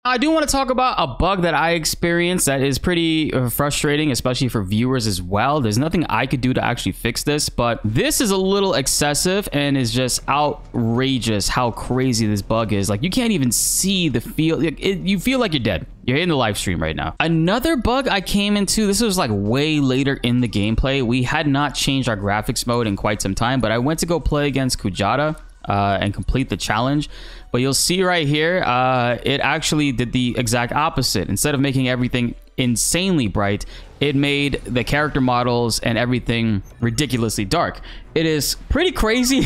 I do want to talk about a bug that I experienced that is pretty frustrating, especially for viewers as well. There's nothing I could do to actually fix this, but this is a little excessive and is just outrageous how crazy this bug is. Like, you can't even see the feel. You feel like you're dead. You're in the live stream right now. Another bug I came into, this was like way later in the gameplay. We had not changed our graphics mode in quite some time, but I went to go play against Kujata and complete the challenge. But you'll see right here, it actually did the exact opposite. Instead of making everything insanely bright, it made the character models and everything ridiculously dark. It is pretty crazy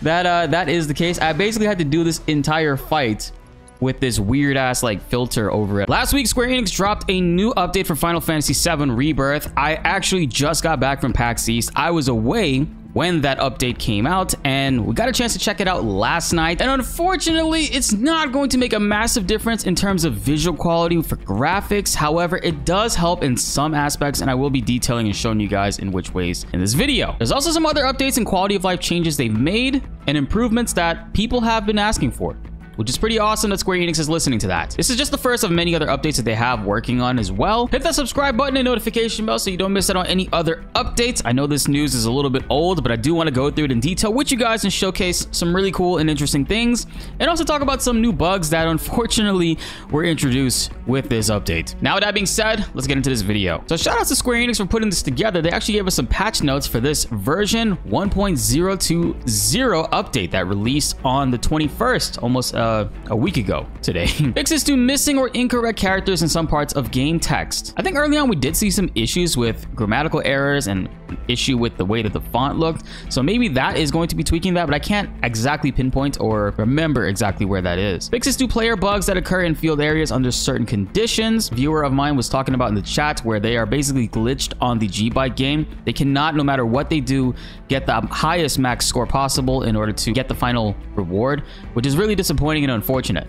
that that is the case. I basically had to do this entire fight with this weird ass like filter over it. Last week, Square Enix dropped a new update for Final Fantasy VII Rebirth. I actually just got back from PAX East. I was away when that update came out, and we got a chance to check it out last night. And unfortunately, it's not going to make a massive difference in terms of visual quality for graphics. However, it does help in some aspects, and I will be detailing and showing you guys in which ways in this video. There's also some other updates and quality of life changes they've made and improvements that people have been asking for, which is pretty awesome that Square Enix is listening to that. This is just the first of many other updates that they have working on as well. Hit that subscribe button and notification bell so you don't miss out on any other updates. I know this news is a little bit old, but I do want to go through it in detail with you guys and showcase some really cool and interesting things, and also talk about some new bugs that unfortunately were introduced with this update. Now, with that being said, let's get into this video. So shout out to Square Enix for putting this together. They actually gave us some patch notes for this version 1.020 update that released on the 21st, almost a week ago today. Fixes to missing or incorrect characters in some parts of game text. I think early on we did see some issues with grammatical errors and issue with the way that the font looked, so maybe that is going to be tweaking that, but I can't exactly pinpoint or remember exactly where that is. Fixes to player bugs that occur in field areas under certain conditions. Viewer of mine was talking about in the chat where they are basically glitched on the G-Bike game. They cannot, no matter what they do, get the highest max score possible in order to get the final reward, which is really disappointing and unfortunate.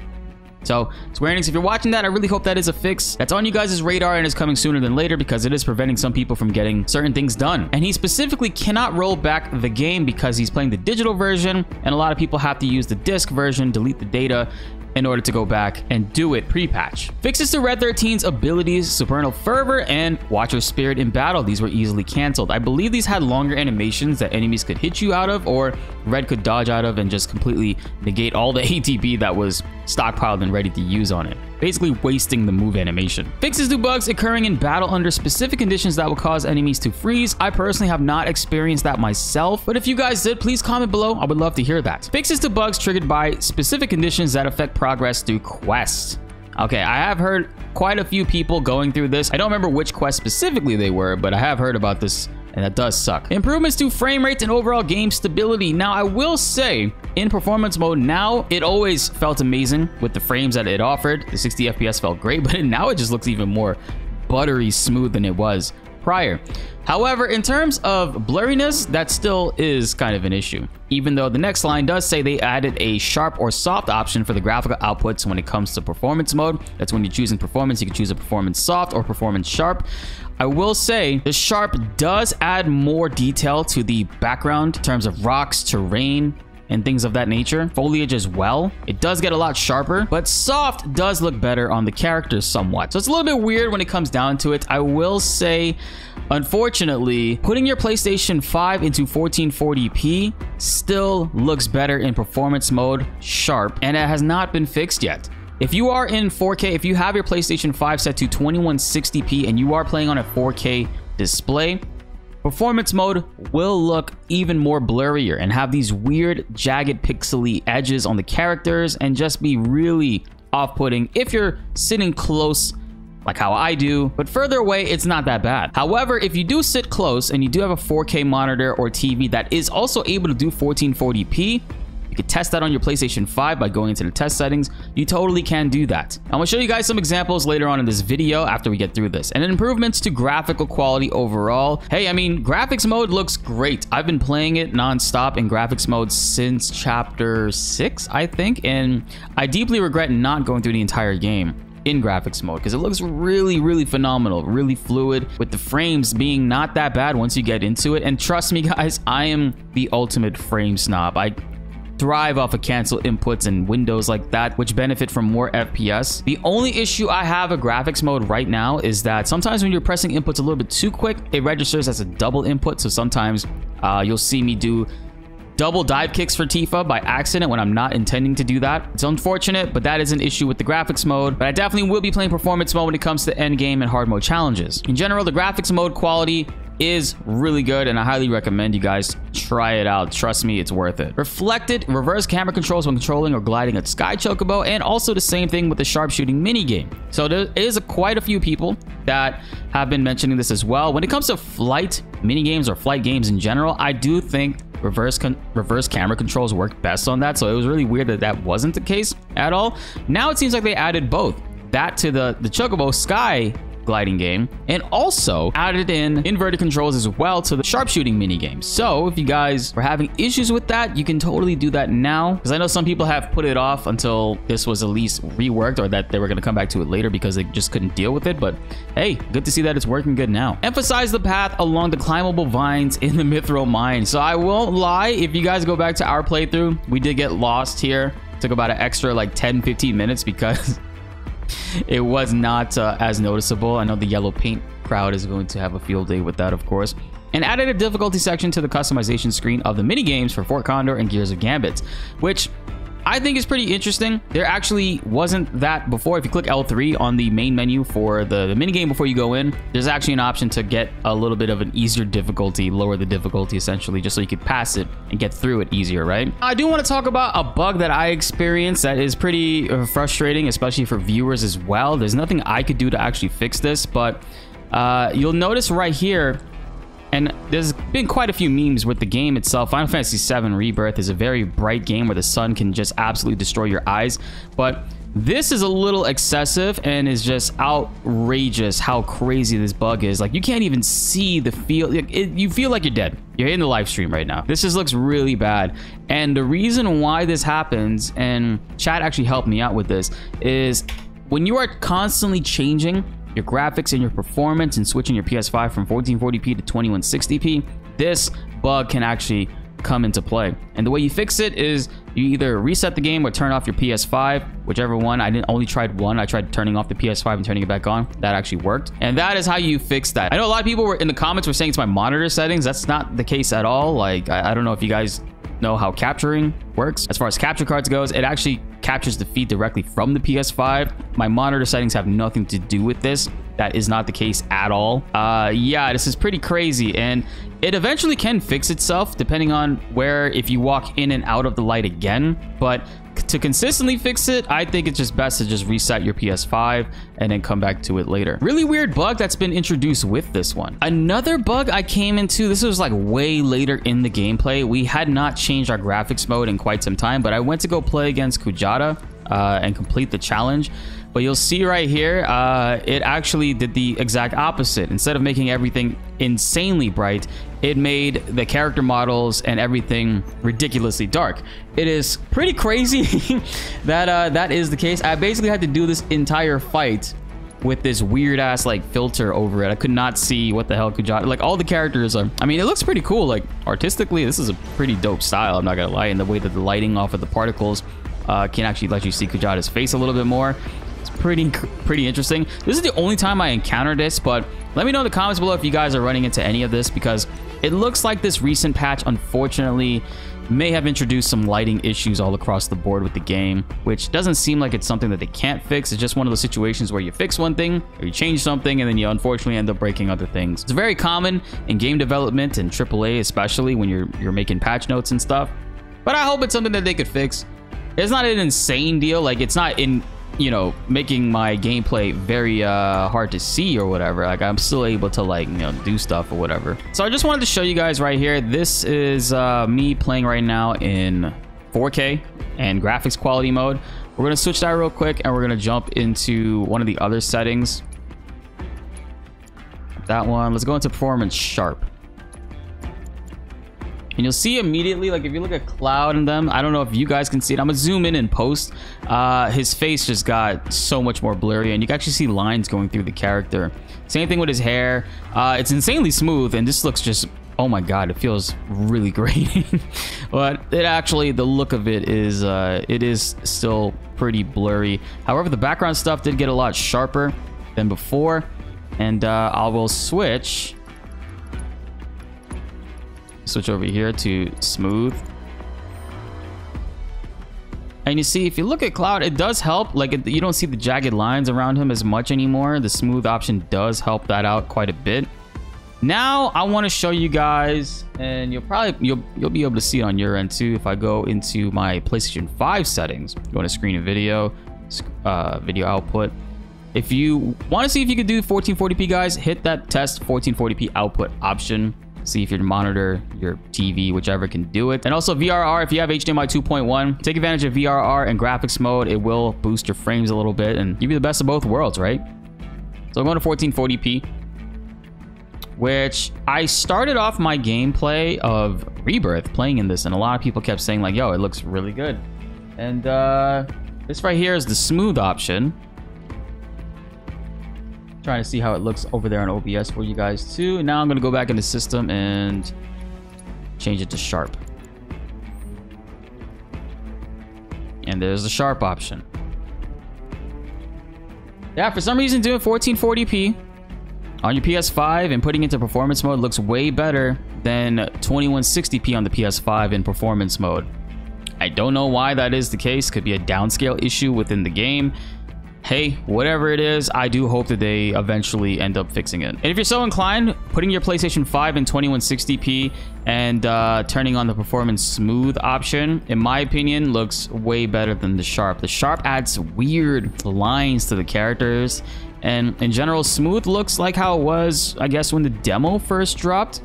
So, Square Enix, if you're watching that, I really hope that is a fix that's on you guys' radar and is coming sooner than later, because it is preventing some people from getting certain things done. And he specifically cannot roll back the game because he's playing the digital version, and a lot of people have to use the disc version, delete the data, in order to go back and do it pre-patch. Fixes to Red 13's abilities, Supernal Fervor, and Watcher Spirit in battle. These were easily canceled. I believe these had longer animations that enemies could hit you out of, or Red could dodge out of and just completely negate all the ATB that was stockpiled and ready to use on it, basically wasting the move animation. Fixes to bugs occurring in battle under specific conditions that will cause enemies to freeze. I personally have not experienced that myself, but if you guys did, please comment below. I would love to hear that. Fixes to bugs triggered by specific conditions that affect progress through quests. Okay, I have heard quite a few people going through this. I don't remember which quest specifically they were, but I have heard about this, and that does suck. Improvements to frame rates and overall game stability. Now, I will say, in performance mode now, it always felt amazing with the frames that it offered. The 60 FPS felt great, but now it just looks even more buttery smooth than it was prior. However, in terms of blurriness, that still is kind of an issue, even though the next line does say they added a sharp or soft option for the graphical outputs when it comes to performance mode. That's when you're choosing performance, you can choose a performance soft or performance sharp. I will say the sharp does add more detail to the background in terms of rocks, terrain, and things of that nature. Foliage as well. It does get a lot sharper, but soft does look better on the characters somewhat. So it's a little bit weird when it comes down to it. I will say, unfortunately, putting your PlayStation 5 into 1440p still looks better in performance mode sharp, and it has not been fixed yet. If you are in 4K, if you have your PlayStation 5 set to 2160p and you are playing on a 4K display, performance mode will look even more blurrier and have these weird jagged pixely edges on the characters and just be really off-putting if you're sitting close like how I do, but further away it's not that bad. However, if you do sit close and you do have a 4K monitor or TV that is also able to do 1440p, you could test that on your PlayStation 5 by going into the test settings. You totally can do that. I'm gonna show you guys some examples later on in this video after we get through this. And improvements to graphical quality overall. Hey, I mean, graphics mode looks great. I've been playing it non-stop in graphics mode since chapter 6, I think, and I deeply regret not going through the entire game in graphics mode because it looks really phenomenal, really fluid, with the frames being not that bad once you get into it. And trust me guys, I am the ultimate frame snob. thrive off of cancel inputs and windows like that, which benefit from more FPS. The only issue I have with graphics mode right now is that sometimes when you're pressing inputs a little bit too quick, it registers as a double input. So sometimes you'll see me do double dive kicks for Tifa by accident when I'm not intending to do that. It's unfortunate, but that is an issue with the graphics mode. But I definitely will be playing performance mode when it comes to end game and hard mode challenges. In general, the graphics mode quality is really good, and I highly recommend you guys try it out. Trust me, it's worth it. Reflected reverse camera controls when controlling or gliding a Sky Chocobo, and also the same thing with the sharpshooting minigame. So there is quite a few people that have been mentioning this as well. When it comes to flight minigames or flight games in general, I do think reverse camera controls work best on that. So it was really weird that that wasn't the case at all. Now it seems like they added both that to the Chocobo Sky gliding game, and also added in inverted controls as well to the sharpshooting minigame. So if you guys are having issues with that, you can totally do that now, because I know some people have put it off until this was at least reworked, or that they were going to come back to it later because they just couldn't deal with it. But hey, good to see that it's working good now. Emphasize the path along the climbable vines in the Mithril mine. So I won't lie, if you guys go back to our playthrough, we did get lost here. It took about an extra like 10-15 minutes because it was not as noticeable. I know the yellow paint crowd is going to have a field day with that, of course. And added a difficulty section to the customization screen of the minigames for Fort Condor and Gears of Gambit, which I think is pretty interesting. There actually wasn't that before. If you click L3 on the main menu for the minigame before you go in, there's actually an option to get a little bit of an easier difficulty, lower the difficulty essentially, just so you could pass it and get through it easier, right? I do want to talk about a bug that I experienced that is pretty frustrating, especially for viewers as well. There's nothing I could do to actually fix this, but you'll notice right here, and there's been quite a few memes with the game itself. Final Fantasy 7 Rebirth is a very bright game where the sun can just absolutely destroy your eyes. But this is a little excessive and is just outrageous how crazy this bug is. Like, you can't even see the feel. You feel like you're dead. You're in the live stream right now. This just looks really bad. And the reason why this happens, and chat actually helped me out with this, is when you are constantly changing your graphics and your performance and switching your PS5 from 1440p to 2160p, this bug can actually come into play. And the way you fix it is you either reset the game or turn off your PS5, whichever one. I only tried one. I tried turning off the PS5 and turning it back on. That actually worked. And that is how you fix that. I know a lot of people were in the comments were saying it's my monitor settings. That's not the case at all. Like, I don't know if you guys know how capturing works. As far as capture cards goes, it actually captures the feed directly from the PS5. My monitor settings have nothing to do with this. That is not the case at all. Yeah, this is pretty crazy, and it eventually can fix itself depending on where, if you walk in and out of the light again. But to consistently fix it, I think it's just best to just reset your PS5 and then come back to it later. Really weird bug that's been introduced with this one. Another bug I came into, this was like way later in the gameplay. We had not changed our graphics mode in quite some time, but I went to go play against Kujata and complete the challenge. But you'll see right here, it actually did the exact opposite. Instead of making everything insanely bright, it made the character models and everything ridiculously dark. It is pretty crazy that that is the case. I basically had to do this entire fight with this weird ass like filter over it. I could not see what the hell Kujata, like all the characters are. I mean, it looks pretty cool. Like artistically, this is a pretty dope style, I'm not gonna lie. And the way that the lighting off of the particles can actually let you see Kujata's face a little bit more. It's pretty interesting. This is the only time I encountered this, but let me know in the comments below if you guys are running into any of this, because it looks like this recent patch, unfortunately, may have introduced some lighting issues all across the board with the game, which doesn't seem like it's something that they can't fix. It's just one of those situations where you fix one thing or you change something and then you unfortunately end up breaking other things. It's very common in game development and AAA, especially when you're making patch notes and stuff. But I hope it's something that they could fix. It's not an insane deal. Like, it's not in, you know, making my gameplay very hard to see or whatever. Like, I'm still able to, like, you know, do stuff or whatever. So I just wanted to show you guys right here. This is me playing right now in 4K and graphics quality mode. We're gonna switch that real quick and we're gonna jump into one of the other settings. That one. Let's go into performance sharp. And you'll see immediately, like if you look at Cloud and them, I don't know if you guys can see it. I'm gonna zoom in post. His face just got so much more blurry, and you can actually see lines going through the character. Same thing with his hair. It's insanely smooth, and this looks just Oh my god, it feels really great. But it actually, the look of it is still pretty blurry. However, the background stuff did get a lot sharper than before. And I will switch over here to smooth. And you see, if you look at Cloud, it does help. Like, you don't see the jagged lines around him as much anymore. The smooth option does help that out quite a bit. Now, I want to show you guys, and you'll be able to see it on your end too. If I go into my PlayStation 5 settings, go to screen and video, video output. If you want to see if you could do 1440p, guys, hit that test 1440p output option. See if your monitor, your TV, whichever can do it. And also VRR, if you have HDMI 2.1, take advantage of VRR and graphics mode. It will boost your frames a little bit and give you the best of both worlds, right? So I'm going to 1440p, which I started off my gameplay of Rebirth playing in this, and a lot of people kept saying like, yo, it looks really good. And this right here is the smooth option. Trying to see how it looks over there on OBS for you guys too. Now I'm going to go back into system and change it to sharp. And there's the sharp option. Yeah, for some reason doing 1440p on your PS5 and putting it into performance mode looks way better than 2160p on the PS5 in performance mode. I don't know why that is the case. Could be a downscale issue within the game. Hey, whatever it is, I do hope that they eventually end up fixing it. And if you're so inclined, putting your PlayStation 5 in 2160p and turning on the performance smooth option, in my opinion, looks way better than the sharp. The sharp adds weird lines to the characters. And in general, smooth looks like how it was, I guess, when the demo first dropped.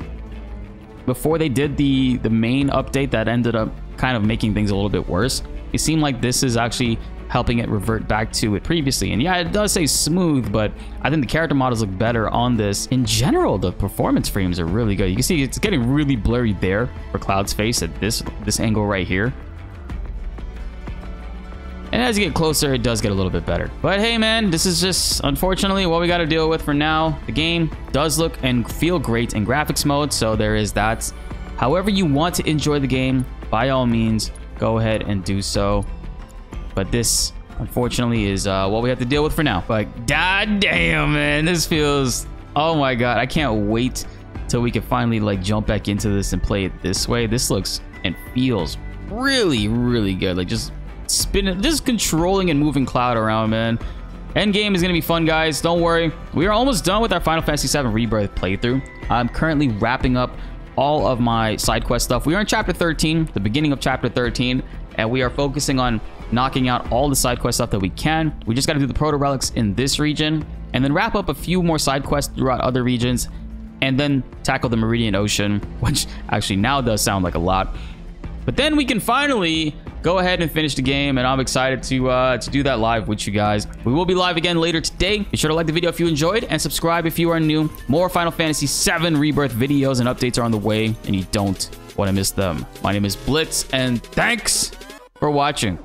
Before they did the main update that ended up kind of making things a little bit worse. It seemed like this is actually helping it revert back to it previously. And yeah, it does say smooth, but I think the character models look better on this. In general, the performance frames are really good. You can see it's getting really blurry there for Cloud's face at this angle right here. And as you get closer, it does get a little bit better. But hey, man, this is just, unfortunately, what we got to deal with for now. The game does look and feel great in graphics mode, so there is that. However you want to enjoy the game, by all means, go ahead and do so. But this, unfortunately, is what we have to deal with for now. But god damn, man, this feels... Oh my god, I can't wait till we can finally like jump back into this and play it this way. This looks and feels really, really good. Like just spinning, just controlling and moving Cloud around, man. Endgame is gonna be fun, guys. Don't worry. We are almost done with our Final Fantasy 7 Rebirth playthrough. I'm currently wrapping up all of my side quest stuff. We are in chapter 13, the beginning of chapter 13, and we are focusing on knocking out all the side quest stuff that we can. We just got to do the proto relics in this region and then wrap up a few more side quests throughout other regions and then tackle the Meridian Ocean, which actually now does sound like a lot. But then we can finally go ahead and finish the game, and I'm excited to do that live with you guys. We will be live again later today. Be sure to like the video if you enjoyed and subscribe if you are new. More Final Fantasy 7 Rebirth videos and updates are on the way, and you don't want to miss them. My name is BltzZ, and thanks for watching.